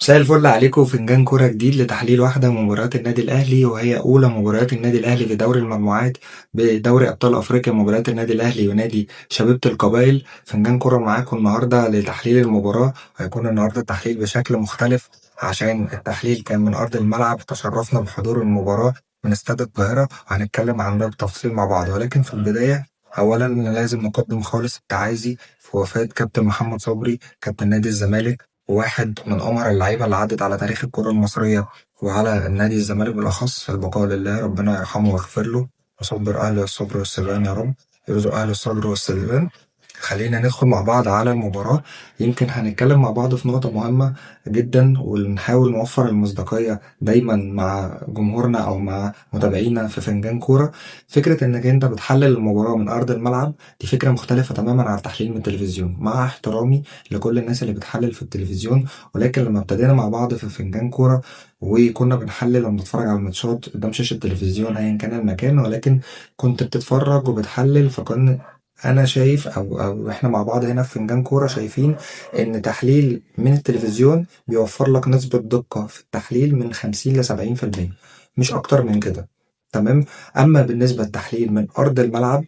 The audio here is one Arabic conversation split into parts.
مساء الفل عليكم. فنجان كورة جديد لتحليل واحدة من مباريات النادي الأهلي، وهي أولى مباريات النادي الأهلي في دوري المجموعات بدوري أبطال أفريقيا. مباريات النادي الأهلي ونادي شبيبة القبائل. فنجان كورة معاكم النهاردة لتحليل المباراة. هيكون النهاردة التحليل بشكل مختلف عشان التحليل كان من أرض الملعب. تشرفنا بحضور المباراة من استاد القاهرة، وهنتكلم عن ده بالتفصيل مع بعض. ولكن في البداية أولا لازم نقدم خالص التعازي في وفاة كابتن محمد صبري كابتن نادي الزمالك، وواحد من أمهر اللعيبة اللي عدت على تاريخ الكرة المصرية وعلى نادي الزمالك بالأخص. البقاء لله، ربنا يرحمه ويغفر له ويصبر أهل الصبر والسلوان يا رب، يرزق أهل الصبر والسلوان. خلينا ندخل مع بعض على المباراة. يمكن هنتكلم مع بعض في نقطة مهمة جدا، ونحاول نوفر المصداقية دايما مع جمهورنا أو مع متابعينا في فنجان كورة. فكرة إنك أنت بتحلل المباراة من أرض الملعب دي فكرة مختلفة تماما عن التحليل من التلفزيون، مع احترامي لكل الناس اللي بتحلل في التلفزيون. ولكن لما ابتدينا مع بعض في فنجان كورة وكنا بنحلل وبنتفرج على الماتشات قدام شاشة التلفزيون أيا كان المكان، ولكن كنت بتتفرج وبتحلل، فكان انا شايف او احنا مع بعض هنا في فنجان كوره شايفين ان تحليل من التلفزيون بيوفر لك نسبة دقة في التحليل من 50 ل 70%، مش اكتر من كده. تمام. اما بالنسبة للتحليل من ارض الملعب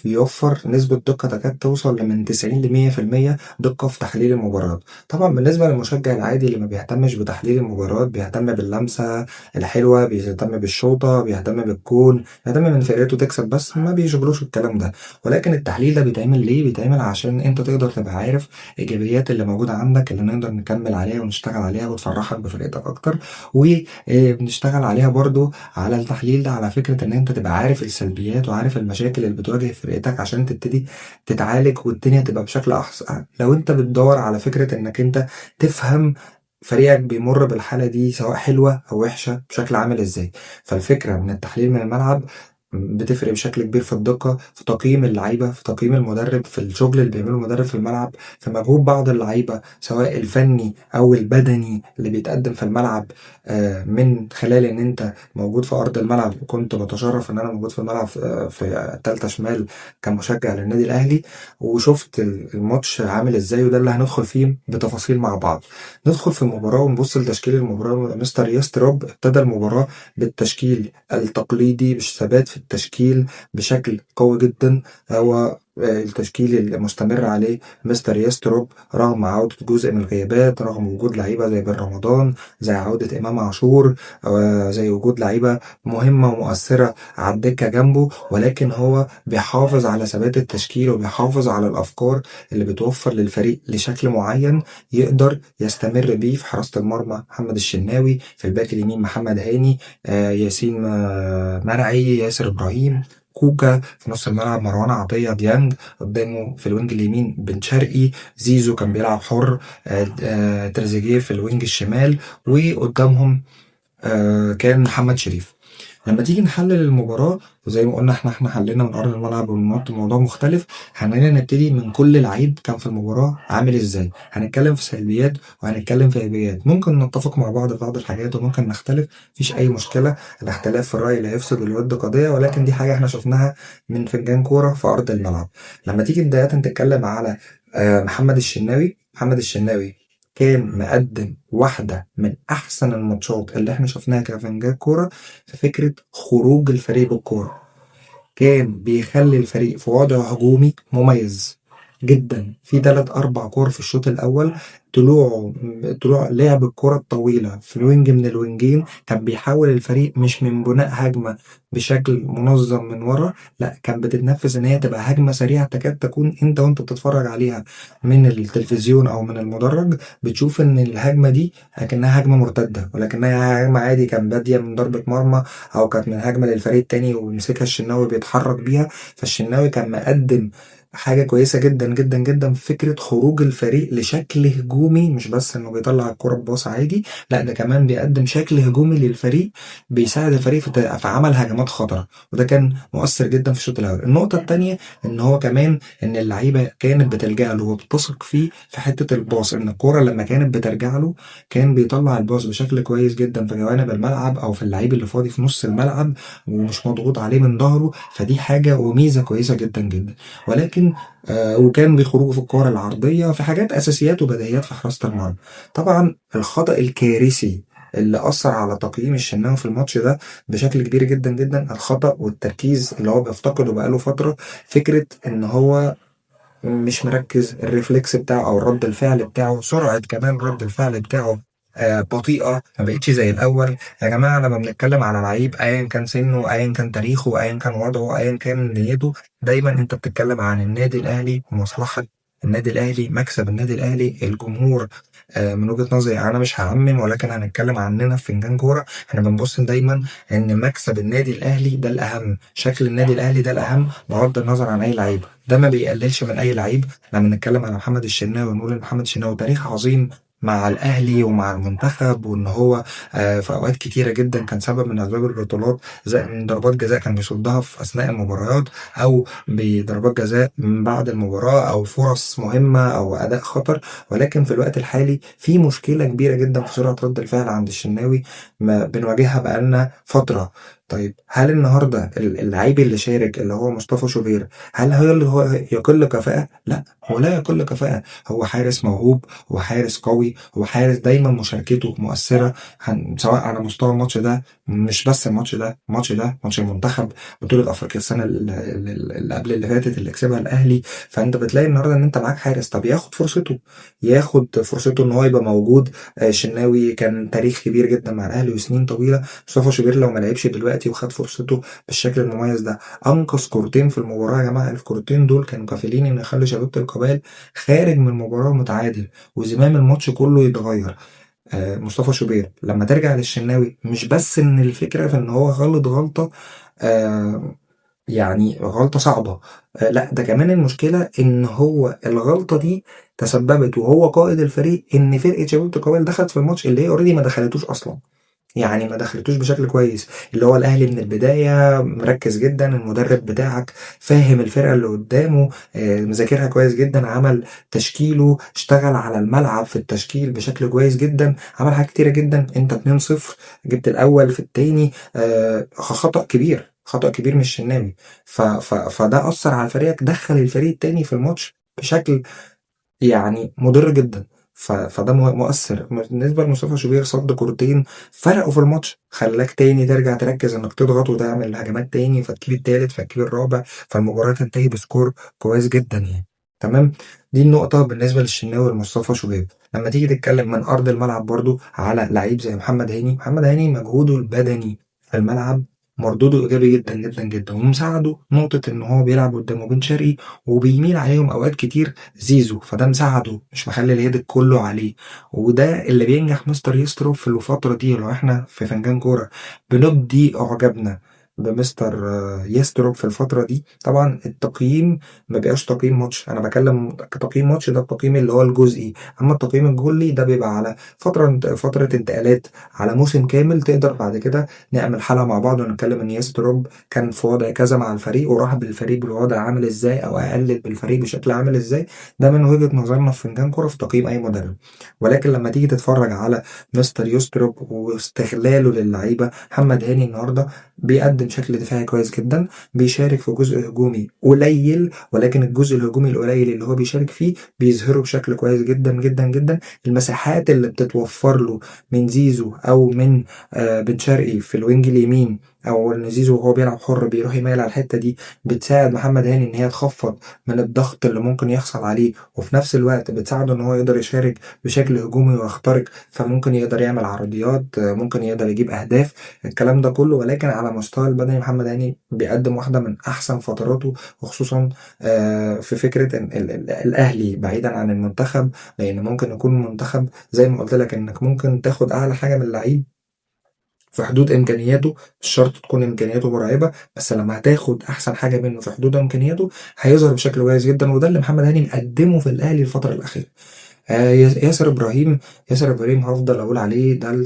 بيوفر نسبة دقة تكاد توصل من 90 ل 100% دقة في تحليل المباريات. طبعا بالنسبة للمشجع العادي اللي ما بيهتمش بتحليل المباريات، بيهتم باللمسة الحلوة، بيهتم بالشوطة، بيهتم بالجون، بيهتم من فرقته تكسب، بس ما بيشغلوش الكلام ده. ولكن التحليل ده بيتعمل ليه؟ بيتعمل عشان انت تقدر تبقى عارف ايجابيات اللي موجوده عندك، اللي نقدر نكمل عليها ونشتغل عليها وتفرحك بفرقتك اكتر. وبنشتغل عليها برضو على التحليل ده على فكره ان انت تبقى عارف السلبيات وعارف المشاكل اللي بتواجه فرقتك عشان تبتدي تتعالج والدنيا تبقى بشكل احسن. لو انت بتدور على فكره انك انت تفهم فريقك بيمر بالحالة دي سواء حلوة أو وحشة بشكل عامل إزاي، فالفكرة من التحليل من الملعب بتفرق بشكل كبير في الدقة، في تقييم اللعيبة، في تقييم المدرب، في الشغل اللي بيعمله المدرب في الملعب، في مجهود بعض اللعيبة سواء الفني أو البدني اللي بيتقدم في الملعب. من خلال إن أنت موجود في أرض الملعب. وكنت بتشرف إن أنا موجود في الملعب في التالتة شمال كمشجع للنادي الأهلي، وشفت الماتش عامل إزاي، وده اللي هندخل فيه بتفاصيل مع بعض. ندخل في المباراة ونبص لتشكيل المباراة. مستر ياستروب ابتدى المباراة بالتشكيل التقليدي، بالثبات في التشكيل بشكل قوي جدا. هو التشكيل اللي مستمر عليه مستر ياستروب رغم عودة جزء من الغيابات، رغم وجود لعيبة زي بن رمضان، زي عودة إمام عاشور، زي وجود لعيبة مهمة ومؤثرة على الدكة جنبه. ولكن هو بيحافظ على ثبات التشكيل وبيحافظ على الأفكار اللي بتوفر للفريق لشكل معين يقدر يستمر بيه. في حراسة المرمى محمد الشناوي، في الباك اليمين محمد هاني، ياسين مرعي، ياسر إبراهيم، كوكا في نص الملعب، مروان عطية، ديانج قدامه في الوينج اليمين، بن شرقي، زيزو كان بيلعب حر، تريزيجيه في الوينج الشمال، وقدامهم كان محمد شريف. لما تيجي نحلل المباراة وزي ما قلنا احنا حلينا من أرض الملعب والموضوع مختلف، خلينا نبتدي من كل لعيب كان في المباراة عامل ازاي. هنتكلم في سلبيات وهنتكلم في ايجابيات، ممكن نتفق مع بعض في بعض الحاجات وممكن نختلف، مفيش أي مشكلة. الاختلاف في الرأي لا يفسد الود قضية، ولكن دي حاجة احنا شفناها من فنجان كورة في أرض الملعب. لما تيجي بداية تتكلم على محمد الشناوي. محمد الشناوي كان مقدم واحدة من أحسن الماتشات اللي احنا شفناها كفنجان كورة في فكرة خروج الفريق بالكورة. كان بيخلي الفريق في وضع هجومي مميز جدا في 3 4 كور في الشوط الأول. طلوع لعب الكرة الطويلة في الوينج من الوينجين، كان بيحاول الفريق مش من بناء هجمة بشكل منظم من ورا، لا كان بتتنفذ ان هي تبقى هجمة سريعة تكاد تكون انت وانت بتتفرج عليها من التلفزيون او من المدرج بتشوف ان الهجمة دي لكنها هجمة مرتدة، ولكنها هجمة عادي كان بادية من ضربة مرمى او كانت من هجمة للفريق التاني ومسكها الشناوي بيتحرك بيها. فالشناوي كان مقدم حاجة كويسة جدا جدا جدا في فكرة خروج الفريق لشكل هجومي، مش بس انه بيطلع الكرة بباص عادي، لا ده كمان بيقدم شكل هجومي للفريق بيساعد الفريق في عمل هجمات خطرة، وده كان مؤثر جدا في الشوط الاول. النقطة التانية ان هو كمان ان اللعيبة كانت بتلجأ له وبتثق فيه في حتة الباص، ان الكرة لما كانت بترجع له كان بيطلع الباص بشكل كويس جدا في جوانب الملعب او في اللعيب اللي فاضي في نص الملعب ومش مضغوط عليه من ظهره. فدي حاجة وميزة كويسة جدا جدا. ولكن وكان بيخرجوا في الكور العرضية في حاجات أساسيات وبديهيات في حراسة المرمى. طبعا الخطأ الكارثي اللي أثر على تقييم الشناوي في الماتش ده بشكل كبير جدا جدا الخطأ والتركيز اللي هو بيفتقده بقاله فترة. فكرة إن هو مش مركز، الريفلكس بتاعه او رد الفعل بتاعه، سرعه كمان رد الفعل بتاعه بطيئه، ما بقتش زي الاول. يا جماعه لما بنتكلم على لعيب ايا كان سنه، ايا كان تاريخه، ايا كان وضعه، ايا كان نيته، دايما انت بتتكلم عن النادي الاهلي ومصلحه النادي الاهلي، مكسب النادي الاهلي، الجمهور. من وجهه نظري انا مش هعمم، ولكن هنتكلم عننا في فنجان كوره. احنا بنبص دايما ان مكسب النادي الاهلي ده الاهم، شكل النادي الاهلي ده الاهم، بغض النظر عن اي لعيب. ده ما بيقللش من اي لعيب. لما نتكلم على محمد الشناوي ونقول ان محمد الشناوي تاريخ عظيم مع الاهلي ومع المنتخب، وان هو في اوقات كتيره جدا كان سبب من اسباب البطولات، زي من ضربات جزاء كان بيصدها في اثناء المباريات، او بضربات جزاء من بعد المباراه، او فرص مهمه، او اداء خطر. ولكن في الوقت الحالي في مشكله كبيره جدا في سرعه رد الفعل عند الشناوي، ما بنواجهها بقالنا فتره. طيب هل النهارده اللعيب اللي شارك اللي هو مصطفى شوبير، هل هو اللي هو يقل كفاءة؟ لا، هو لا يقل كفاءة. هو حارس موهوب، هو حارس قوي، هو حارس دايما مشاركته مؤثرة. سواء على مستوى الماتش ده، مش بس الماتش ده، ماتش المنتخب، بطولة أفريقيا السنة اللي قبل اللي فاتت اللي كسبها الأهلي. فأنت بتلاقي النهاردة إن أنت معاك حارس، طب ياخد فرصته، ياخد فرصته إن هو يبقى موجود. الشناوي كان تاريخ كبير جدا مع الأهلي وسنين طويلة. مصطفى شوبير لو ما لعبش دلوقتي وخد فرصته بالشكل المميز ده، انقذ كورتين في المباراه. يا جماعه الكورتين دول كانوا كافلين ان يخلوا شبيبه القبائل خارج من المباراه متعادل، وزمام الماتش كله يتغير. مصطفى شوبير لما ترجع للشناوي، مش بس ان الفكره في ان هو غلط غلطه آه يعني غلطه صعبه، لا ده كمان المشكله ان هو الغلطه دي تسببت وهو قائد الفريق ان فرقه شبيبه القبائل دخلت في الماتش اللي هي اوريدي ما دخلتوش اصلا. يعني ما دخلتوش بشكل كويس. اللي هو الاهلي من البدايه مركز جدا، المدرب بتاعك فاهم الفرقه اللي قدامه، مذاكرها كويس جدا، عمل تشكيله، اشتغل على الملعب في التشكيل بشكل كويس جدا، عمل حاجات كتيره جدا. انت 2-0 جبت الاول في التاني، خطأ كبير، خطأ كبير من الشناوي. فده أثر على فريقك، دخل الفريق التاني في الماتش بشكل يعني مضر جدا. فده مؤثر. بالنسبة لمصطفى شوبير صد كورتين فرقوا في الماتش، خلاك تاني ترجع تركز انك تضغط وتعمل هجمات تاني، فتجيب التالت، فتجيب الرابع، فالمباراة تنتهي بسكور كويس جدا يعني. تمام. دي النقطة بالنسبة للشناوي ومصطفى شوبير. لما تيجي تتكلم من أرض الملعب برضو على لعيب زي محمد هاني، محمد هاني مجهوده البدني في الملعب مردوده إيجابي جدا جدا جدا، ومساعده نقطة إن هو بيلعب قدامه بن شرقي وبيميل عليهم أوقات كتير زيزو، فده مساعده، مش مخلي الهيدك كله عليه. وده اللي بينجح مستر يسترو في الفترة دي. لو احنا في فنجان كورة بنبدي اعجابنا بمستر يسترو في الفترة دي، طبعا التقييم ما بيبقاش تقييم ماتش. انا بكلم تقييم ماتش ده التقييم اللي هو الجزئي، اما التقييم الكلي ده بيبقى على فترة انتقالات، على موسم كامل. تقدر بعد كده نعمل حلقة مع بعض ونتكلم ان يسترو كان في وضع كذا مع الفريق، وراح بالفريق بالوضع عامل ازاي، او اقلل بالفريق بشكل عامل ازاي. ده من وجهة نظرنا في فنجان كرة في تقييم اي مدرب. ولكن لما تيجي تتفرج على مستر يستروب واستغلاله للعيبة، محمد هاني النهارده بيقدم شكل دفاعي كويس جدا، بيشارك في جزء هجومي قليل، ولكن الجزء الهجومي القليل اللي هو بيشارك فيه بيظهره بشكل كويس جدا جدا جدا. المساحات اللي بتتوفر له من زيزو او من بن شرقي في الوينج اليمين، او ان زيزو وهو بيلعب حر بيروح يميل على الحته دي، بتساعد محمد هاني ان هي تخفض من الضغط اللي ممكن يحصل عليه، وفي نفس الوقت بتساعده ان هو يقدر يشارك بشكل هجومي ويخترق، فممكن يقدر يعمل عرضيات، ممكن يقدر يجيب اهداف، الكلام ده كله. ولكن على مستوى البدني محمد هاني بيقدم واحده من احسن فتراته، وخصوصا في فكره إن الاهلي بعيدا عن المنتخب، لان ممكن يكون المنتخب زي ما قلت لك انك ممكن تاخد اعلى حاجه من اللعيب في حدود امكانياته، مش شرط تكون امكانياته مرعبه، بس لما هتاخد احسن حاجه منه في حدود امكانياته هيظهر بشكل كويس جدا. وده اللي محمد هاني مقدمه في الاهلي الفتره الاخيره. ياسر ابراهيم، ياسر ابراهيم هفضل اقول عليه ده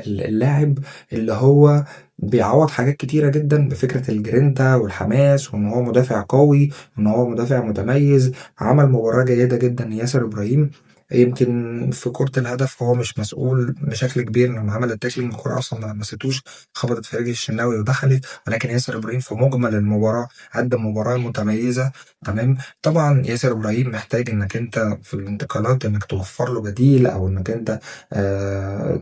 اللاعب اللي هو بيعوض حاجات كتيرة جدا بفكرة الجرينتا والحماس، وان هو مدافع قوي، وان هو مدافع متميز. عمل مباراة جيدة جدا ياسر ابراهيم. يمكن في كرة الهدف هو مش مسؤول بشكل كبير لما عمل التاكلينج، الكرة أصلا ما لمستوش، خبطت في رجل الشناوي ودخلت. ولكن ياسر إبراهيم في مجمل المباراة قدم مباراة متميزة. تمام. طبعا ياسر إبراهيم محتاج إنك أنت في الانتقالات إنك توفر له بديل، أو إنك أنت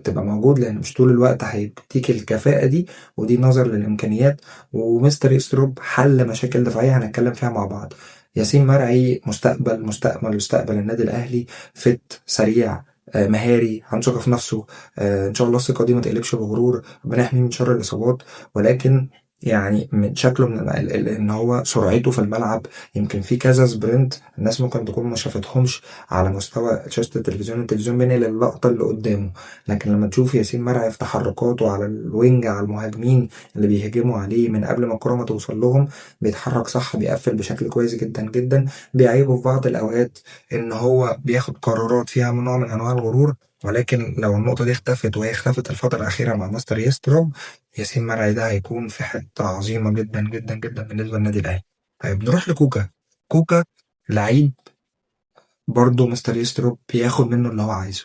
تبقى موجود، لأن مش طول الوقت هيديك الكفاءة دي، ودي نظر للإمكانيات. ومستر يستروب حل مشاكل دفاعية هنتكلم فيها مع بعض. ياسين مرعي مستقبل النادي الأهلي، فت سريع، مهاري، عنده ثقة في نفسه. إن شاء الله الثقة دي ما تقلبش بغرور، ربنا يحميه من شر الإصابات. ولكن يعني من شكله من إن هو سرعته في الملعب، يمكن في كذا سبرنت الناس ممكن تكون ما شافتهمش على مستوى شاشة التلفزيون بينقل اللقطة اللي قدامه. لكن لما تشوف ياسين مرعي في تحركاته على الوينج، على المهاجمين اللي بيهجموا عليه من قبل ما الكرة ما توصل لهم، بيتحرك صح، بيقفل بشكل كويس جدا جدا. بيعيبه في بعض الأوقات إن هو بياخد قرارات فيها من نوع من أنواع الغرور. ولكن لو النقطة دي اختفت، وهي اختفت الفترة الأخيرة مع مستر يستروب، ياسين مرعي ده هيكون في حتة عظيمة جدا جدا جدا بالنسبة للنادي الأهلي. طيب نروح لكوكا. كوكا لعيب برضه مستر يستروب بياخد منه اللي هو عايزه.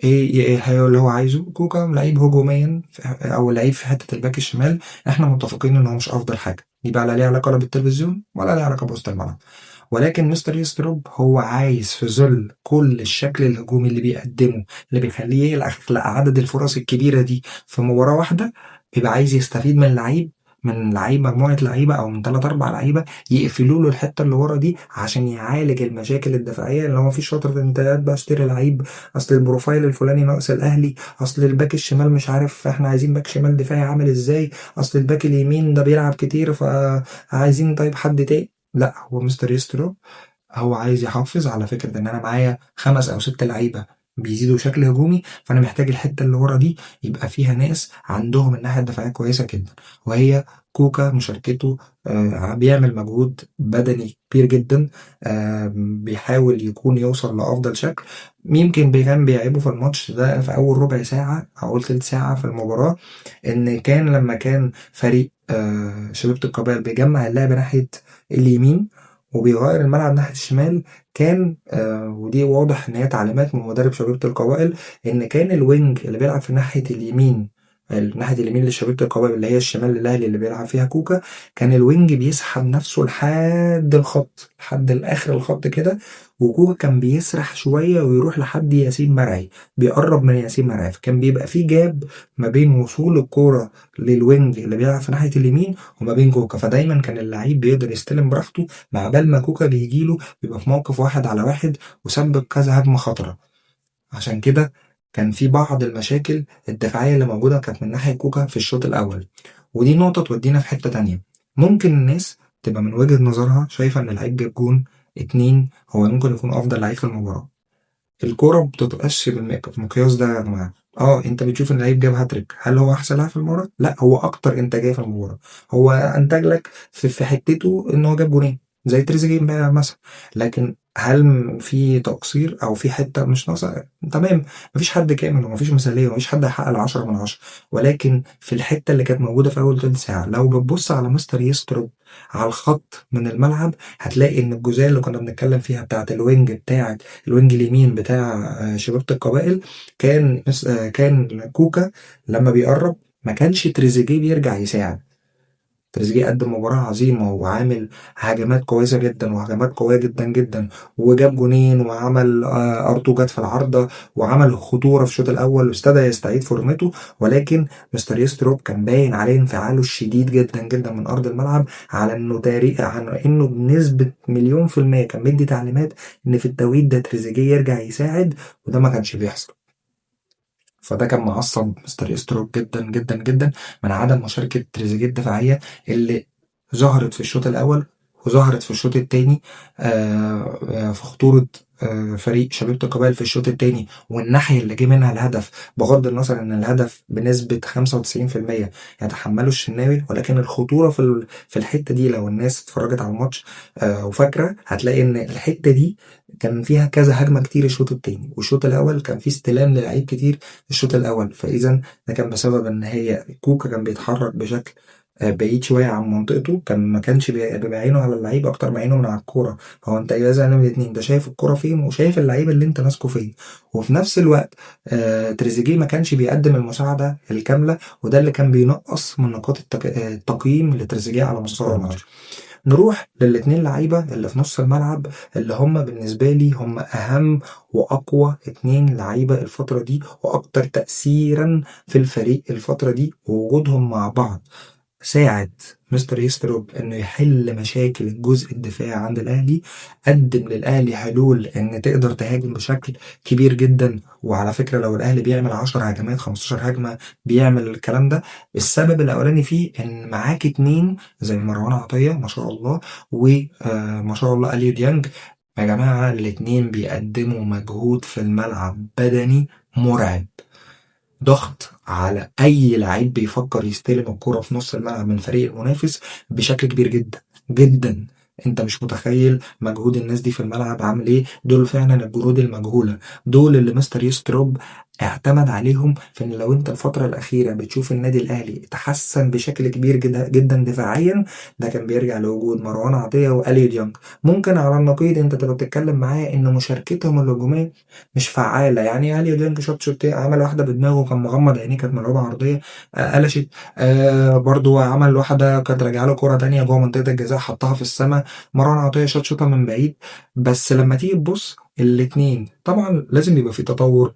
ايه هي اللي هو عايزه؟ كوكا لعيب هجوميا، او لعيب في حته الباك الشمال. احنا متفقين ان هو مش افضل حاجه، دي بقى لا ليها علاقه لا بالتلفزيون ولا ليها علاقه بوسط الملعب. ولكن مستر يستروب هو عايز في ظل كل الشكل الهجومي اللي بيقدمه، اللي بيخليه يخلق عدد الفرص الكبيره دي في مباراه واحده، بيبقى عايز يستفيد من لعيب، من لعيب، مجموعه لعيبه او من 3 4 لعيبه، يقفلوا له الحته اللي ورا دي عشان يعالج المشاكل الدفاعيه. اللي هو مفيش فتره انتقالات بقى اشتري لعيب، اصل البروفايل الفلاني ناقص الاهلي، اصل الباك الشمال مش عارف احنا عايزين باك شمال دفاعي عامل ازاي، اصل الباك اليمين ده بيلعب كتير فعايزين طيب حد تاني. لا، هو مستر يسترو هو عايز يحافظ على فكرة إن أنا معايا 5 أو 6 لعيبة بيزيدوا شكل هجومي، فأنا محتاج الحتة اللي ورا دي يبقى فيها ناس عندهم الناحية الدفاعية كويسة جدا. وهي كوكا مشاركته بيعمل مجهود بدني كبير جدا، بيحاول يكون يوصل لأفضل شكل. يمكن كان بيعيبه في الماتش ده في أول ربع ساعة أو أول تلت ساعة في المباراة، إن كان لما كان فريق شبيبة القبائل بيجمع اللعب ناحية اليمين وبيغير الملعب ناحية الشمال، كان ودي واضح إن هي تعليمات من مدرب شبيبة القبائل، إن كان الوينج اللي بيلعب في ناحية اليمين، ناحية اليمين لشبيبة القبائل اللي هي الشمال للأهلي اللي بيلعب فيها كوكا، كان الوينج بيسحب نفسه لحد الخط، لحد الآخر الخط كده، وكوكا كان بيسرح شوية ويروح لحد ياسين مرعي، بيقرب من ياسين مرعي، فكان بيبقى في جاب ما بين وصول الكورة للوينج اللي بيلعب في ناحية اليمين وما بين كوكا. فدايما كان اللعيب بيقدر يستلم براحته، مع بال ما كوكا بيجيله بيبقى في موقف 1 على 1 وسبب كذا هجمة خطرة. عشان كده كان في بعض المشاكل الدفاعية اللي موجودة كانت من ناحية كوكا في الشوط الأول. ودي نقطة تودينا في حتة تانية. ممكن الناس تبقى من وجهة نظرها شايفة إن اللعيب جاب جون 2 هو ممكن يكون أفضل لعيب في المباراة. الكورة بتتقاس بالمقياس ده يا جماعة. انت بتشوف ان لعيب جاب هاتريك، هل هو احسن لاعب في المباراة؟ لا، هو اكتر انتاجية في المباراة. هو انتج لك في حتته ان هو جاب جونين زي تريزيجيه امبارح مثلا. لكن هل في تقصير او في حتة مش ناقصة؟ تمام. مفيش حد كامل ومفيش مثالية ومفيش حد هيحقق ال10 من 10. ولكن في الحتة اللي كانت موجودة في اول تلت ساعة، لو بتبص على مستر يستروب على الخط من الملعب، هتلاقي ان الجزئية اللي كنا بنتكلم فيها بتاعت الوينج، بتاعت الوينج اليمين بتاع شبيبة القبائل، كان كوكا لما بيقرب ما كانش تريزيجيه بيرجع يساعد. تريزيجيه قدم مباراة عظيمة وعامل هجمات كويسة جدا وهجمات قوية جدا جدا، وجاب جونين وعمل ارتو جت في العارضة، وعمل خطورة في الشوط الأول وابتدى يستعيد فورمته. ولكن مستر يستروب كان باين عليه انفعاله الشديد جدا جدا من أرض الملعب، على إنه عن إنه بنسبة 1000000% كان مدي تعليمات إن في التوقيت ده تريزيجيه يرجع يساعد، وده ما كانش بيحصل. فده كان معصب مستر استروك جدا جدا جدا من عدم مشاركة تريزيجيه الدفاعية اللي ظهرت في الشوط الأول وظهرت في الشوط التاني. في خطورة فريق شبيبة القبائل في الشوط التاني، والناحية اللي جه منها الهدف، بغض النظر ان الهدف بنسبة 95% يتحمله الشناوي، ولكن الخطورة في الحتة دي لو الناس اتفرجت على الماتش وفاكرة، هتلاقي ان الحتة دي كان فيها كذا هجمة كتير الشوط التاني، والشوط الأول كان فيه استلام للعيب كتير الشوط الأول. فإذا ده كان بسبب إن هي كوكا كان بيتحرك بشكل بعيد شويه عن منطقته، ما كانش بيبقى عينه على اللعيب اكتر ما عينه من على الكوره. هو انت ايه لازم من الاثنين، انت شايف الكوره فين وشايف اللعيب اللي انت ماسكه فين. وفي نفس الوقت تريزيجيه ما كانش بيقدم المساعده الكامله، وده اللي كان بينقص من نقاط التقييم لتريزيجيه على مستوى الماتش. نروح للاتنين لعيبة اللي في نص الملعب، اللي هم بالنسبة لي هم أهم وأقوى اتنين لعيبة الفترة دي، وأكتر تأثيرا في الفريق الفترة دي، ووجودهم مع بعض ساعد مستر يستروب انه يحل مشاكل الجزء الدفاعي عند الاهلي. قدم للاهلي حلول ان تقدر تهاجم بشكل كبير جدا. وعلى فكره لو الاهلي بيعمل 10 هجمات 15 هجمه بيعمل الكلام ده. السبب الاولاني فيه ان معاك اتنين زي مروان عطيه ما شاء الله، وما شاء الله اليو ديانج. يا جماعه الاتنين بيقدموا مجهود في الملعب بدني مرعب، ضغط على اي لعيب بيفكر يستلم الكرة في نص الملعب من فريق المنافس بشكل كبير جدا جدا. انت مش متخيل مجهود الناس دي في الملعب عامل ايه. دول فعلا الجنود المجهولة، دول اللي مستر يستروب اعتمد عليهم في ان لو انت الفترة الأخيرة بتشوف النادي الأهلي اتحسن بشكل كبير جدا جدا دفاعيا، ده كان بيرجع لوجود مروان عطية وأليو ديانج. ممكن على النقيض انت تبقى بتتكلم معايا ان مشاركتهم الهجومية مش فعالة. يعني اليو ديانج شوت عمل واحدة بدماغه كان مغمض عينيه، كانت ملعوبة عرضية قلشت. برضو عمل واحدة كانت راجعة له كرة تانية جوه منطقة الجزاء حطها في السماء. مروان عطية شوطة من بعيد. بس لما تيجي تبص الاتنين طبعا لازم يبقى في تطور،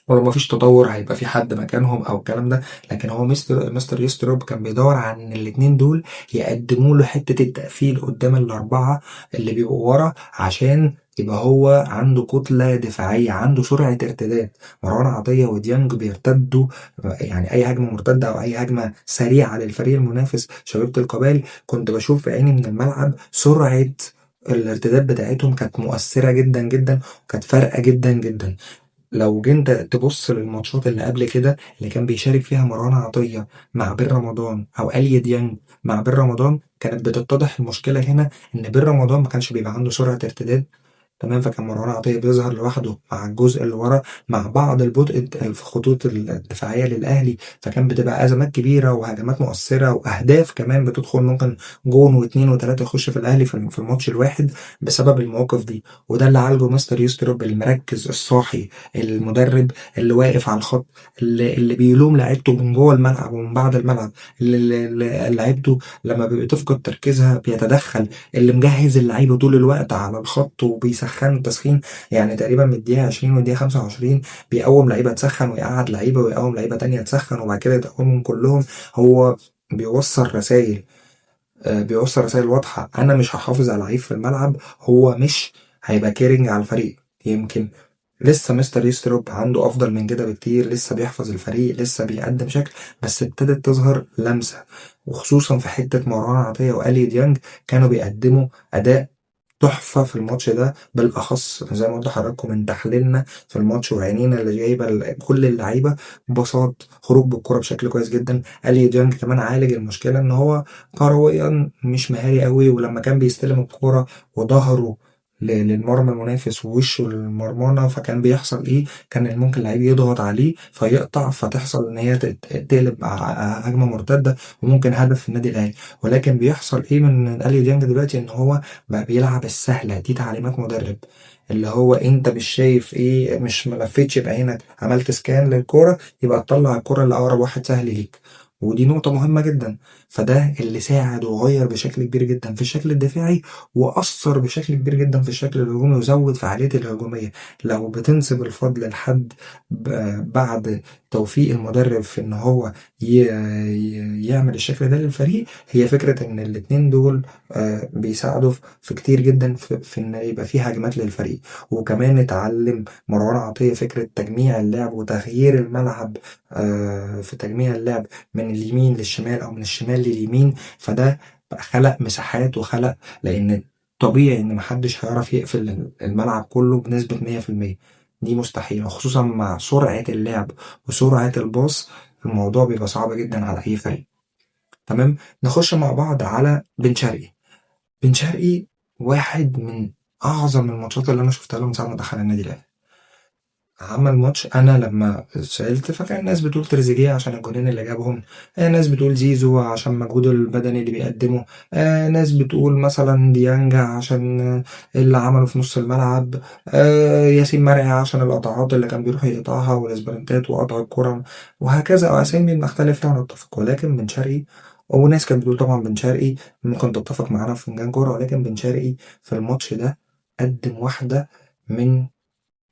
ولو ما فيش تطور هيبقى في حد مكانهم او الكلام ده. لكن هو مستر يستروب كان بيدور على ان الاتنين دول يقدموا له حته التقفيل قدام الاربعه اللي بيبقوا ورا، عشان يبقى هو عنده كتله دفاعيه، عنده سرعه ارتداد. مروان عطيه وديانج بيرتدوا، يعني اي هجمه مرتده او اي هجمه سريعه للفريق المنافس شبيبه القبائل كنت بشوف في عيني من الملعب سرعه الارتداد بتاعتهم كانت مؤثره جدا جدا، وكانت فارقه جدا جدا. لو جيت تبص للماتشات اللي قبل كده اللي كان بيشارك فيها مروان عطية مع بن رمضان أو أليا ديانج مع بن رمضان، كانت بتتضح المشكلة هنا إن بن رمضان ما كانش بيبقى عنده سرعة ارتداد. تمام. فكان مروان عطية بيظهر لوحده مع الجزء اللي ورا مع بعض البطء في خطوط الدفاعية للأهلي، فكان بتبقى أزمات كبيرة وهجمات مؤثرة وأهداف كمان بتدخل، ممكن جون واثنين وثلاثة يخش في الأهلي في الماتش الواحد بسبب المواقف دي. وده اللي عالجه مستر يستروب، المركز الصاحي، المدرب اللي واقف على الخط، اللي بيلوم لعيبته من جوه الملعب ومن بعد الملعب، اللي لعيبته لما بتفقد تركيزها بيتدخل، اللي مجهز اللعيبه طول الوقت على الخط وبيسخن تسخين. يعني تقريبا من الدقيقه 20 والدقيقه 25 بيقوم لعيبه تسخن ويقعد لعيبه ويقوم لعيبه تانية تسخن وبعد كده يقومهم كلهم. هو بيوصل رسائل، بيوصل رسائل واضحه. انا مش هحافظ على لعيب في الملعب، هو مش هيبقى كيرنج على الفريق. يمكن لسه مستر يستروب عنده افضل من كده بكتير، لسه بيحفظ الفريق، لسه بيقدم شكل، بس ابتدت تظهر لمسه. وخصوصا في حته مروان عطيه والي ديانج كانوا بيقدموا اداء تحفة في الماتش ده، بالأخص زي ما قلت لحضراتكم من تحليلنا في الماتش وعينينا اللي جايبة كل اللعيبة بساط خروج بالكرة بشكل كويس جدا. ألي ديانج كمان عالج المشكلة إن هو كرويا مش مهاري قوي، ولما كان بيستلم الكرة وظهره للمرمى المنافس ووشه للمرمانة، فكان بيحصل ايه، كان ممكن اللعيب يضغط عليه فيقطع، فتحصل ان هي تقلب هجمة مرتدة وممكن هدف في النادي الاهلي. ولكن بيحصل ايه من اليو ديانج دلوقتي، ان هو بقى بيلعب السهلة دي، تعليمات مدرب، اللي هو انت مش شايف ايه، مش ملفتش بعينك عملت سكان للكورة يبقى تطلع الكورة لأقرب واحد سهل ليك. ودي نقطة مهمة جدا. فده اللي ساعد وغير بشكل كبير جدا في الشكل الدفاعي، وأثر بشكل كبير جدا في الشكل الهجومي وزود فعالية الهجومية. لو بتنسب الفضل لحد بعد توفيق المدرب في إن هو يعمل الشكل ده للفريق، هي فكرة إن الاتنين دول بيساعدوا في كتير جدا في إن يبقى فيه هجمات للفريق. وكمان اتعلم مروان عطية فكرة تجميع اللعب وتغيير الملعب في تجميع اللعب من اليمين للشمال أو من الشمال لليمين. فده خلق مساحات وخلق، لأن طبيعي إن محدش هيعرف يقفل الملعب كله بنسبة 100%. دي مستحيل، وخصوصا مع سرعة اللعب وسرعة الباص الموضوع بيبقى صعب جدا على أي فريق. تمام. نخش مع بعض على بن شرقي. بن شرقي واحد من أعظم الماتشات اللي أنا شفتها له من ساعة ما دخل النادي الأهلي. عمل ماتش. انا لما سألت فكان الناس بتقول تريزيجيه عشان الجونين اللي جابهم، ناس بتقول زيزو عشان مجهوده البدني اللي بيقدمه، ناس بتقول مثلا ديانجا عشان اللي عمله في نص الملعب، ياسين مرعي عشان القطعات اللي كان بيروح يقطعها والاسبرنتات وقطع الكرة، وهكذا اسامي نختلف فيها ونتفق. ولكن بن شرقي، وناس كانت بتقول طبعا بن شرقي ممكن تتفق معانا في فنجان كورة، ولكن بن شرقي في الماتش ده قدم واحدة من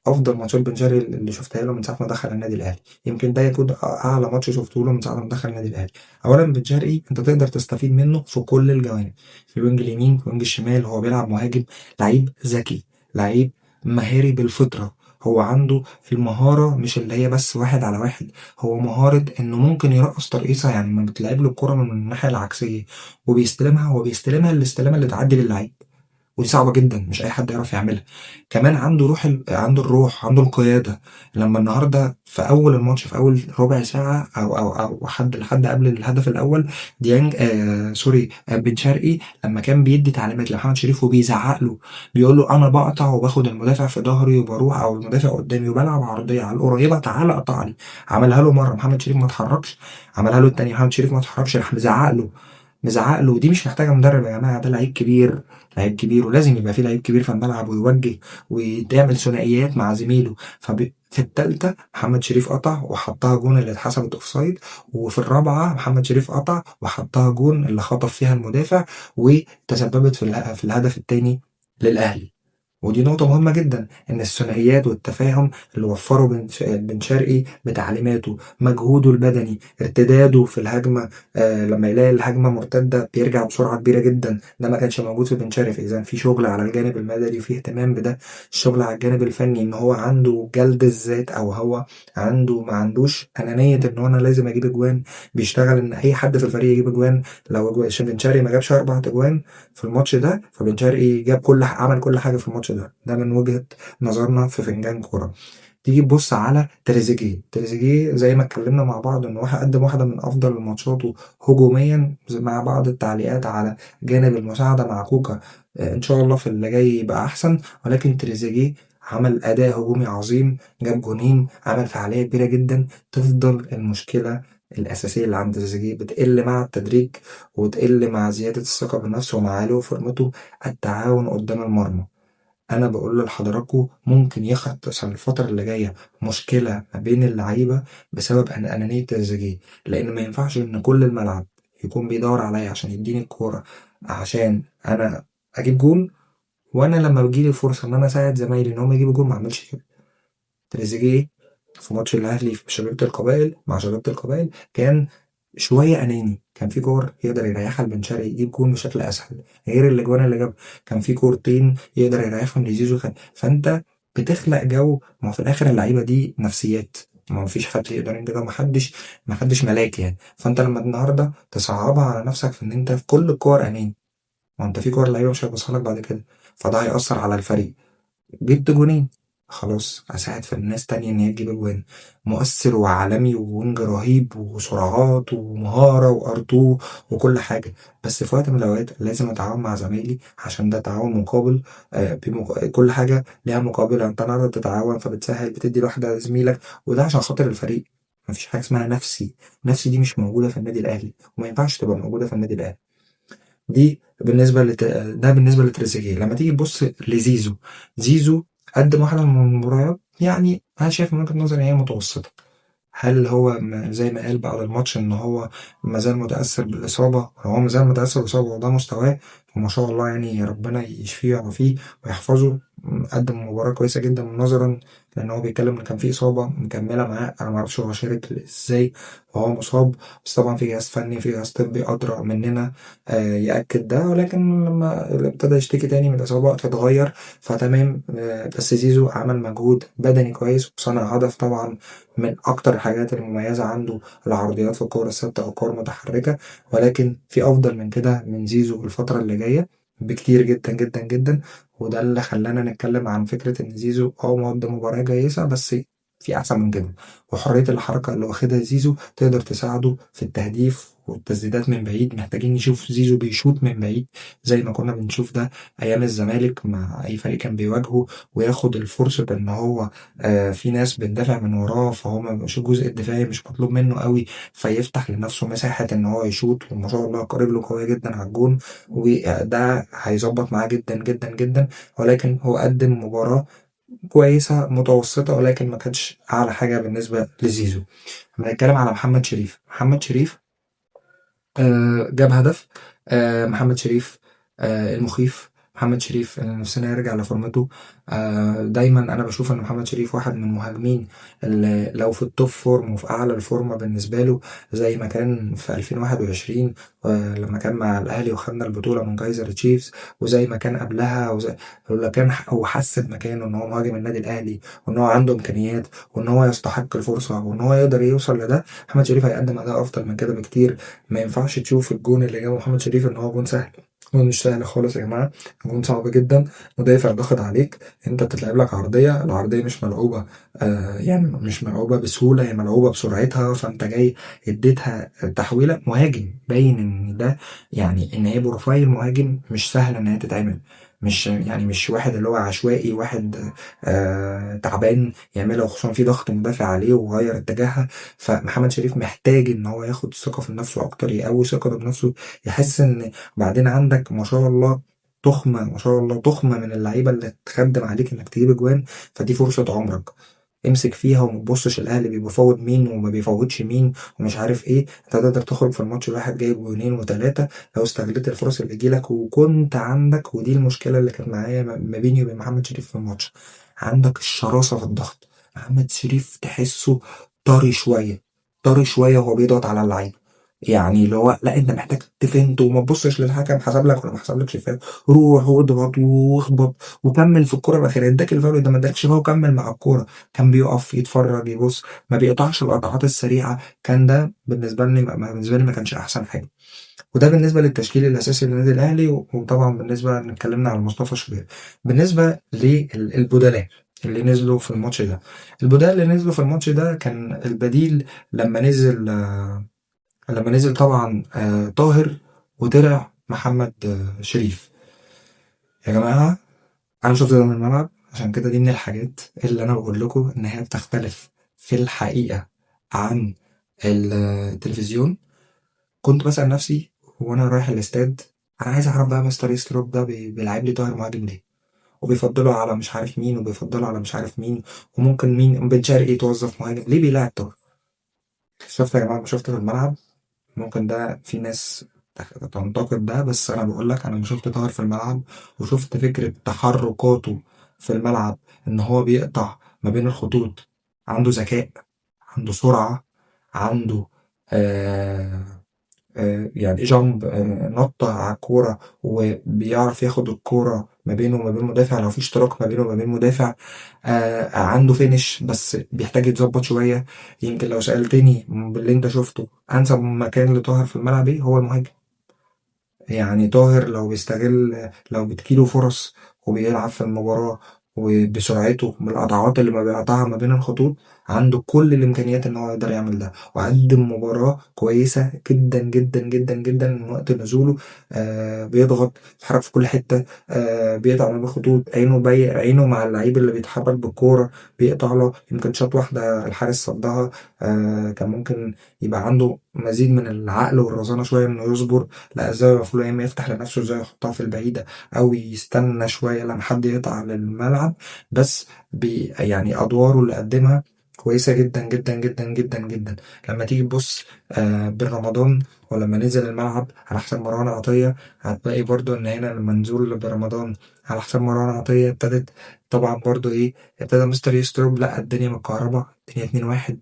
افضل ماتشات بن شرقي اللي شفتها له من ساعه ما دخل النادي الاهلي. يمكن ده يكون اعلى ماتش شفته له من ساعه ما دخل النادي الاهلي. اولا بن شرقي انت تقدر تستفيد منه في كل الجوانب، في الوينج اليمين، في الوينج الشمال، هو بيلعب مهاجم، لعيب ذكي، لعيب مهاري بالفطره. هو عنده المهارة مش اللي هي بس واحد على واحد، هو مهارة انه ممكن يرقص ترقيصة، يعني لما بتلعب له الكرة من الناحية العكسية وبيستلمها، هو بيستلمها الاستلامة اللي تعدي للعيب، ودي صعبة جدا مش أي حد يعرف يعملها. كمان عنده روح عنده الروح، عنده القيادة. لما النهاردة في أول الماتش، في أول ربع ساعة أو لحد قبل الهدف الأول، ديانج سوري بن شرقي لما كان بيدي تعليمات لمحمد شريف وبيزعق له، بيقول له أنا بقطع وباخد المدافع في ظهري وبروح، أو المدافع قدامي وبلعب عرضية على القريبة، تعالى قطع لي. عملها له مرة محمد شريف ما اتحركش، عملها له التاني محمد شريف ما اتحركش، راح مزعق له، مزعق له. ودي مش محتاجة مدرب يا جماعة، ده لعيب كبير، لعيب كبير، ولازم يبقى فيه لعيب كبير في الملعب ويوجه ويعمل ثنائيات مع زميله. في التالتة محمد شريف قطع وحطها جون اللي اتحسبت اوفسايد، وفي الرابعة محمد شريف قطع وحطها جون اللي خطف فيها المدافع وتسببت في الهدف التاني للأهلي. ودي نقطة مهمة جدا، إن الثنائيات والتفاهم اللي وفره بن شرقي بتعليماته، مجهوده البدني، ارتداده في الهجمة، لما يلاقي الهجمة مرتدة بيرجع بسرعة كبيرة جدا، ده ما كانش موجود في بن شرقي. إذا في شغل على الجانب المدني وفي اهتمام بده. الشغل على الجانب الفني إن هو عنده جلد الذات، أو هو ما عندوش أنانية إن هو أنا لازم أجيب أجوان، بيشتغل إن أي حد في الفريق يجيب أجوان. لو بن شرقي ما جابش 4 أجوان في الماتش ده، فبن شرقي جاب عمل كل حاجة في الماتش ده من وجهة نظرنا في فنجان كورة. تيجي تبص على تريزيجيه زي ما اتكلمنا مع بعض ان هو قدم واحدة من افضل ماتشاته هجوميا، مع بعض التعليقات على جانب المساعدة مع كوكا. ان شاء الله في اللي جاي يبقى احسن. ولكن تريزيجيه عمل اداء هجومي عظيم، جاب جونين، عمل فعالية كبيرة جدا. تفضل المشكلة الأساسية اللي عند تريزيجيه بتقل مع التدريج، وتقل مع زيادة الثقة بالنفس ومع علو فورمته، التعاون قدام المرمى. انا بقول لحضراتكم ممكن يحدث الفترة اللي جاية مشكلة ما بين اللعيبة بسبب انانية تريزيجيه، لان ما ينفعش ان كل الملعب يكون بيدور عليا عشان يديني الكورة عشان انا اجيب جول، وانا لما بيجيلي الفرصة ان انا اساعد زمايلي ان هم يجيبوا جول ما اعملش كده. تريزيجيه في ماتش الاهلي في شبيبة القبائل مع شبيبة القبائل كان شوية أناني، كان في كور يقدر يريحها لبن شرقي يجيب جون بشكل أسهل غير الأجوان اللي جاب. كان في كورتين يقدر يريحهم لزيزو. فأنت بتخلق جو. ما هو في الآخر اللعيبة دي نفسيات، ما هو فيش حد يقدر ينجح، ما حدش ملاك يعني. فأنت لما النهاردة تصعبها على نفسك في إن أنت في كل الكور أناني، ما أنت في كور اللعيبة مش هتبصها لك بعد كده، فده هيأثر على الفريق. جبت جونين، خلاص أساعد في الناس تانية إن هي تجيب أجوان. مؤثر وعالمي ووينج رهيب وسرعات ومهارة وأرتو وكل حاجة، بس في وقت من الأوقات لازم أتعاون مع زمايلي عشان ده تعاون مقابل. كل حاجة ليها مقابل. أنت النهاردة بتتعاون فبتسهل بتدي لواحدة زميلك، وده عشان خاطر الفريق. مفيش حاجة اسمها نفسي دي مش موجودة في النادي الأهلي، وما ينفعش تبقى موجودة في النادي الأهلي. دي ده بالنسبة لتريزيجيه. لما تيجي تبص لزيزو، زيزو قدم واحدة من المباريات يعني أنا شايف من وجهة نظري هي متوسطة. هل هو زي ما قال بعد الماتش إن هو مازال متأثر بالإصابة؟ هو مازال متأثر بالإصابة وده مستواه، وما شاء الله يعني ربنا يشفيه ويعافيه ويحفظه. قدم مباراة كويسة جدا نظرا لأن هو بيتكلم إن كان في إصابة مكملة معاه. أنا معرفش هو شارك إزاي وهو مصاب، بس طبعا في جهاز فني في جهاز طبي أدرى مننا يأكد ده. ولكن لما ابتدى يشتكي تاني من الإصابة اتغير فتمام. بس زيزو عمل مجهود بدني كويس وصنع هدف. طبعا من أكتر الحاجات المميزة عنده العرضيات في الكورة الثابتة أو الكورة المتحركة، ولكن في أفضل من كده من زيزو الفترة اللي جاية بكتير جدا جدا جدا. وده اللي خلانا نتكلم عن فكرة إن زيزو مقدم مباراة كويسة، بس في أحسن من كده. وحرية الحركة اللي واخدها زيزو تقدر تساعده في التهديف والتسديدات من بعيد، محتاجين نشوف زيزو بيشوط من بعيد زي ما كنا بنشوف ده أيام الزمالك مع أي فريق كان بيواجهه، وياخد الفرصة إن هو في ناس بتدافع من وراه، فهو ما بيبقاش الجزء الدفاعي مش مطلوب منه قوي، فيفتح لنفسه مساحة إن هو يشوط، وما شاء الله رجله قوية جدا على الجون، وده هيظبط معاه جدا جدا جدا. ولكن هو قدم مباراة كويسة متوسطة، ولكن ما كانتش أعلى حاجة بالنسبة لزيزو. بنتكلم على محمد شريف. محمد شريف جاب هدف. محمد شريف المخيف، محمد شريف اللي نفسنا يرجع لفورمته. دايما انا بشوف ان محمد شريف واحد من المهاجمين اللي لو في التوب فورم وفي اعلى الفورمه بالنسبه له، زي ما كان في 2021 لما كان مع الاهلي وخدنا البطوله من كايزر تشيفز، وزي ما كان قبلها، ولا كان هو حس بمكانه ان هو مهاجم النادي الاهلي، وان هو عنده امكانيات، وان هو يستحق الفرصه، وان هو يقدر يوصل لده. محمد شريف هيقدم اداء افضل من كده بكتير. ما ينفعش تشوف الجون اللي جابه محمد شريف ان هو جون سهل. جون مش سهل خالص يا جماعه، جون صعب جدا. مدافع ضاغط عليك، انت بتتلعب لك عرضيه، العرضيه مش ملعوبه يعني مش ملعوبه بسهوله، هي ملعوبه بسرعتها، فانت جاي اديتها تحويله مهاجم، باين ان ده يعني ان هي بروفايل مهاجم مش سهل ان هي تتعمل. مش يعني مش واحد اللي هو عشوائي، واحد تعبان يعملها، وخصوصا في ضغط مدافع عليه وغير اتجاهها. فمحمد شريف محتاج ان هو ياخد ثقة في نفسه اكتر، يقوي ثقته بنفسه، يحس ان بعدين عندك ما شاء الله تخمة، ما شاء الله تخمة من اللعيبة اللي تخدم عليك انك تجيب اجوان. فدي فرصة عمرك، امسك فيها وما تبصش الاهلي بيفوض مين وما بيفوضش مين ومش عارف ايه. انت تقدر تخرج في الماتش الواحد جايب جونين وثلاثة لو استغلت الفرص اللي تجيلك وكنت عندك. ودي المشكلة اللي كانت معايا ما بيني وبين محمد شريف في الماتش، عندك الشراسة في الضغط. محمد شريف تحسه طري شوية، طري شوية وهو بيضغط على اللعيبة. يعني اللي هو لا، انت محتاج تفنت وما تبصش للحكم حسب لك ولا ما حسبلكش فاول، روح واضغط واخبط وكمل في الكرة الأخيرة. اداك الفاول ده، ما اداكش فاول كمل مع الكورة. كان بيقف يتفرج يبص، ما بيقطعش القطعات السريعة. كان ده بالنسبة لي ما كانش أحسن حاجة. وده بالنسبة للتشكيل الأساسي للنادي الأهلي. وطبعا بالنسبة اتكلمنا على مصطفى شوبير. بالنسبة للبدلاء اللي نزلوا في الماتش ده، البدلاء اللي نزلوا في الماتش ده كان البديل لما نزل طبعا طاهر، وطلع محمد شريف. يا جماعة أنا شفت ده من الملعب، عشان كده دي من الحاجات اللي أنا بقول لكم إن هي بتختلف في الحقيقة عن التلفزيون. كنت بسأل نفسي وأنا رايح الاستاد، أنا عايز أعرف بقى مستر يستروب ده بيلعب لي طاهر مهاجم ليه؟ وبيفضله على مش عارف مين، وبيفضله على مش عارف مين، وممكن مين بن شرقي يتوظف مهاجم ليه بيلعب طاهر؟ شفت يا جماعة، شفت في الملعب. ممكن ده في ناس تنتقد ده، بس انا بقول لك انا شفت طاهر في الملعب، وشفت فكرة تحركاته في الملعب، ان هو بيقطع ما بين الخطوط، عنده ذكاء، عنده سرعة، عنده آه يعني جامب، نطة على الكورة، وبيعرف ياخد الكورة ما بينه وما بين مدافع لو في اشتراك ما بينه وما بين مدافع. عنده فينش بس بيحتاج يتظبط شوية. يمكن لو سألتني باللي انت شفته أنسب مكان لطاهر في الملعب ايه، هو المهاجم. يعني طاهر لو بيستغل، لو بتجيله فرص وبيلعب في المباراة وبسرعته بالقطعات اللي ما بيقطعها ما بين الخطوط، عنده كل الإمكانيات إن هو يقدر يعمل ده. وقدم مباراة كويسة جدا جدا جدا جدا من وقت نزوله. بيضغط، بيتحرك في كل حتة، بيقطع ما بين الخطوط، عينه مع اللعيب اللي بيتحرك بالكورة بيقطع له. يمكن شاط واحدة الحارس صدها. كان ممكن يبقى عنده مزيد من العقل والرزانة شوية إنه يصبر. لا، ازاي المفروض يا اما يفتح لنفسه ازاي يحطها في البعيدة، او يستنى شوية لما حد يقطع للملعب. بس يعني ادواره اللي قدمها كويسة جدا جدا جدا جدا جدا. لما تيجي تبص بن رمضان ولما نزل الملعب على حساب مروان عطية، هتلاقي برضو ان هنا لما نزول برمضان على حساب مروان عطية ابتدت طبعا برضو ايه، ابتدى مستر يستروب لا الدنيا متكهربة، الدنيا 2-1،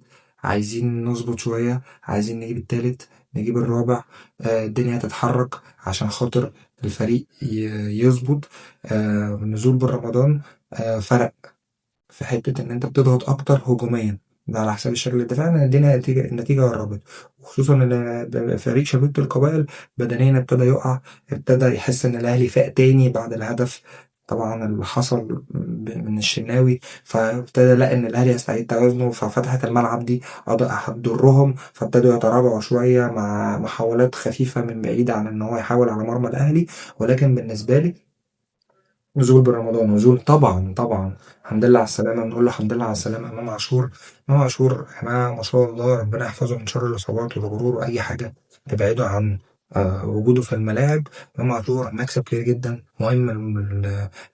عايزين نظبط شوية، عايزين نجيب التالت، نجيب الرابع. الدنيا تتحرك عشان خاطر الفريق يظبط. نزول بالرمضان فرق في حتة إن أنت بتضغط أكتر هجوميا، ده على حساب الشكل الدفاعي، لأن النتيجة قربت. وخصوصا إن فريق شبيبة القبائل بدنيا ابتدى يقع، ابتدى يحس إن الأهلي فاق تاني بعد الهدف طبعا اللي حصل من الشناوي، فابتدى لقى ان الاهلي يستعيد توازنه، ففتحت الملعب دي هتضرهم، فابتدوا يتراجعوا شويه مع محاولات خفيفه من بعيد عن ان هو يحاول على مرمى الاهلي. ولكن بالنسبه لي نزول برمضان، نزول طبعا طبعا. الحمد لله على السلامة، نقول له الحمد لله على السلامة. إمام عاشور، إمام عاشور يا جماعة ما شاء الله، ربنا يحفظه من شر الإصابات والغرور وأي حاجة تبعده عن وجوده في الملاعب. إمام عاشور مكسب كبير جدا، مهم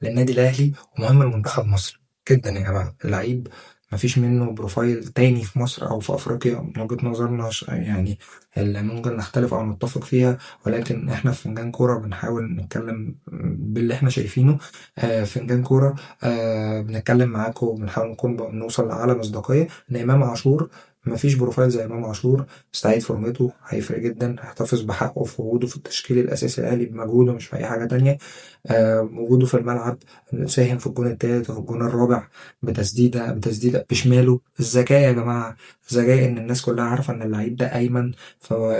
للنادي الأهلي ومهم لمنتخب مصر جدا يا جماعة. اللعيب مفيش منه بروفايل تاني في مصر أو في أفريقيا من وجهة نظرنا، يعني اللي ممكن نختلف أو نتفق فيها، ولكن إحنا في فنجان كورة بنحاول نتكلم باللي إحنا شايفينه. فنجان كورة. بنتكلم معاكم وبنحاول نوصل لأعلى مصداقية إن إمام عاشور مفيش بروفايل زي إمام عاشور. مستعيد فورمته هيفرق جدا، هيحتفظ بحقه في وجوده في التشكيل الأساسي الأهلي بمجهوده مش في أي حاجة تانية. وجوده في الملعب، ساهم في الجون التالت وفي الجون الرابع بتسديدة بشماله. الذكاء يا جماعة، الذكاء إن الناس كلها عارفة إن اللعيب ده أيمن،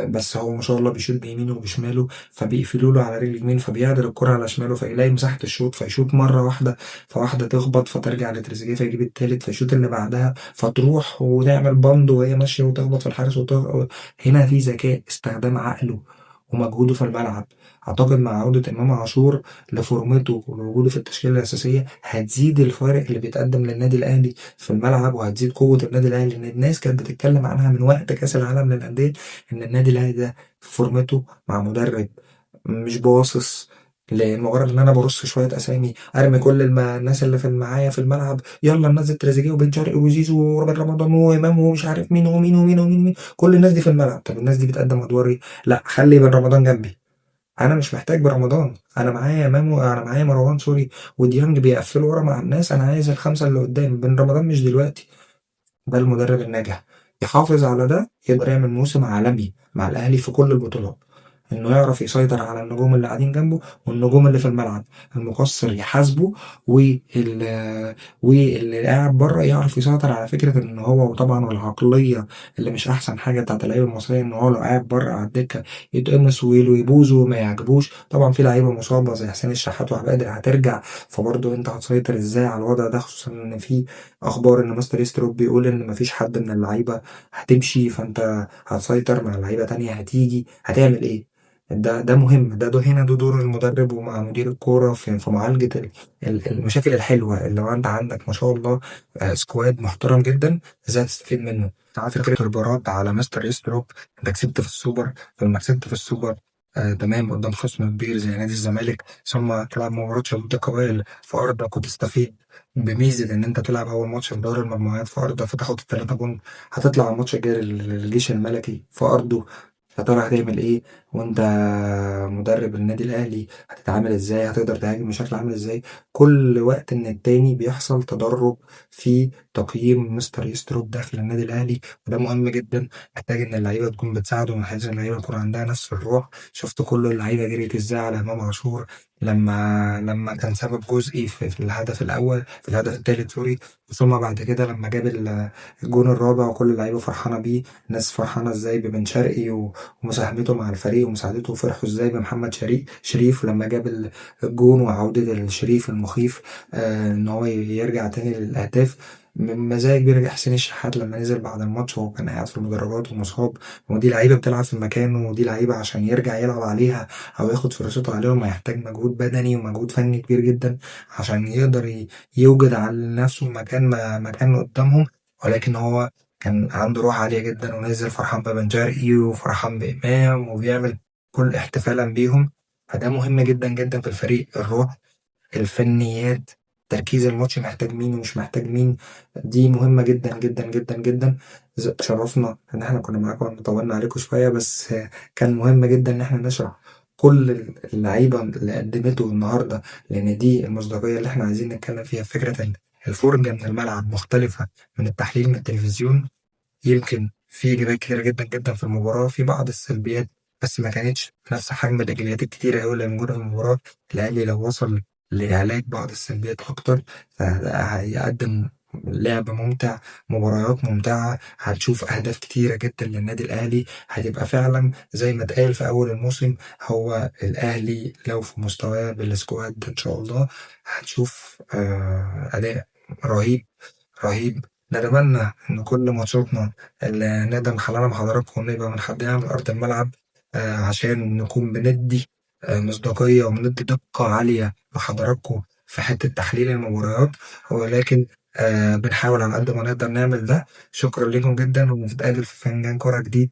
بس هو ما شاء الله بيشوط بيمينه وبشماله، فبيقفلوا له على رجل اليمين، فبيعدل الكرة على شماله فيلاقي مساحة الشوط، فيشوط مرة واحدة، فواحدة تخبط فترجع لتريزيجيه فيجيب التالت، فيشوط اللي بعدها فتروح وتعمل بند وهي ماشية وتخبط في الحارس هنا في ذكاء، استخدام عقله ومجهوده في الملعب. أعتقد مع عودة إمام عاشور لفورمته ووجوده في التشكيلة الأساسية هتزيد الفارق اللي بيتقدم للنادي الأهلي في الملعب، وهتزيد قوة النادي الأهلي، لأن الناس كانت بتتكلم عنها من وقت كأس العالم للأندية إن النادي الأهلي ده في فورمته مع مدرب مش باصص لمجرد ان انا برص شويه اسامي، ارمي كل الناس اللي في معايا في الملعب، يلا ننزل تريزيجيه وبن شرقي وزيزو ورامين رمضان وامام ومش عارف مين ومين ومين ومين ومين، كل الناس دي في الملعب. طب الناس دي بتقدم ادوار ايه؟ لا، خلي بن رمضان جنبي، انا مش محتاج برمضان، انا معايا امام وانا معايا مروان سوري وديانج بيقفلوا ورا مع الناس، انا عايز الخمسه اللي قدام. بن رمضان مش دلوقتي. ده المدرب الناجح يحافظ على ده يقدر يعمل موسم عالمي مع الاهلي في كل البطولات، انه يعرف يسيطر على النجوم اللي قاعدين جنبه والنجوم اللي في الملعب، المقصر يحاسبه، واللي قاعد بره يعرف يسيطر على فكره ان هو، وطبعا والعقليه اللي مش احسن حاجه بتاعت اللعيبه المصريه، ان هو لو قاعد بره على الدكه يتقمص ويبوظ وما يعجبوش. طبعا في لعيبه مصابه زي حسين الشحات وعبد القادر هترجع، فبرضه انت هتسيطر ازاي على الوضع ده، خصوصا ان في اخبار ان مستر يستروب بيقول ان مفيش حد من اللعيبه هتمشي، فانت هتسيطر مع لعيبه تانية هتيجي، هتعمل ايه؟ ده مهم، ده هنا ده دور المدرب ومع مدير الكوره في معالجه المشاكل الحلوه اللي هو انت عندك ما شاء الله. سكواد محترم جدا، ازاي تستفيد منه. فكرة اختبارات على مستر يستروب، انت كسبت في السوبر، فلما كسبت في السوبر تمام قدام خصم كبير زي نادي الزمالك، ثم تلعب مباراة شباب قبائل في أرضك وتستفيد بميزة إن أنت تلعب أول ماتش في دوري المجموعات في أرضك فتاخد التلاتة جون، هتطلع على الماتش الجاي للجيش الملكي في أرضه. يا ترى هتعمل إيه وأنت مدرب النادي الأهلي؟ هتتعامل إزاي؟ هتقدر تهاجم بشكل عامل إزاي؟ كل وقت من التاني بيحصل تدرج في تقييم مستر يستروب داخل النادي الأهلي، وده مهم جدا. محتاج إن اللعيبة تكون بتساعده، محتاج إن اللعيبة يكون عندها نفس الروح. شفت كل اللعيبة جريت إزاي على إمام عاشور لما كان سبب جزئي في الهدف الأول، في الهدف التالت سوري، ثم بعد كده لما جاب الجون الرابع وكل اللعيبة فرحانة بيه. الناس فرحانة ازاي ببن شرقي ومساهمته مع الفريق ومساعدته، وفرحوا ازاي بمحمد شريف لما جاب الجون وعودة الشريف المخيف ان هو يرجع تاني للأهداف. مزايا كبيرة حسين الشحات لما نزل بعد الماتش وهو كان قاعد في المدرجات ومصاب، ودي لعيبة بتلعب في مكانه، ودي لعيبة عشان يرجع يلعب عليها أو ياخد فرصته عليهم هيحتاج مجهود بدني ومجهود فني كبير جدا عشان يقدر يوجد على نفسه مكان قدامهم. ولكن هو كان عنده روح عالية جدا ونزل فرحان ببن شرقي وفرحان بإمام وبيعمل كل احتفالا بيهم. فده مهم جدا جدا في الفريق، الروح، الفنيات، تركيز الماتش محتاج مين ومش محتاج مين، دي مهمة جدا جدا جدا جدا. شرفنا ان احنا كنا معاكم، طولنا عليكم شوية بس كان مهم جدا ان احنا نشرح كل اللعيبة اللي قدمته النهاردة، لأن دي المصداقية اللي احنا عايزين نتكلم فيها. فكرة إن الفرجة من الملعب مختلفة من التحليل من التلفزيون. يمكن في إيجابيات كتيرة جدا جدا في المباراة، في بعض السلبيات بس ما كانتش نفس حجم الإيجابيات الكتيرة أوي اللي موجودة في المباراة. الأهلي لو وصل لعلاج بعض السلبيات أكتر فهيقدم لعب ممتع، مباريات ممتعة، هتشوف أهداف كتيرة جدا للنادي الأهلي. هتبقى فعلا زي ما اتقال في أول الموسم، هو الأهلي لو في مستواه بالسكواد إن شاء الله هتشوف أداء رهيب رهيب. نتمنى إن كل ماتشاتنا اللي نقدر نحللها مع حضراتكم نبقى بنحددها من أرض الملعب، عشان نكون بندي مصداقية وبندي دقة عالية لحضراتكم في حتة تحليل المباريات. ولكن بنحاول على قد ما نقدر نعمل ده. شكرا لكم جدا، ونتقابل في فنجان كورة جديد.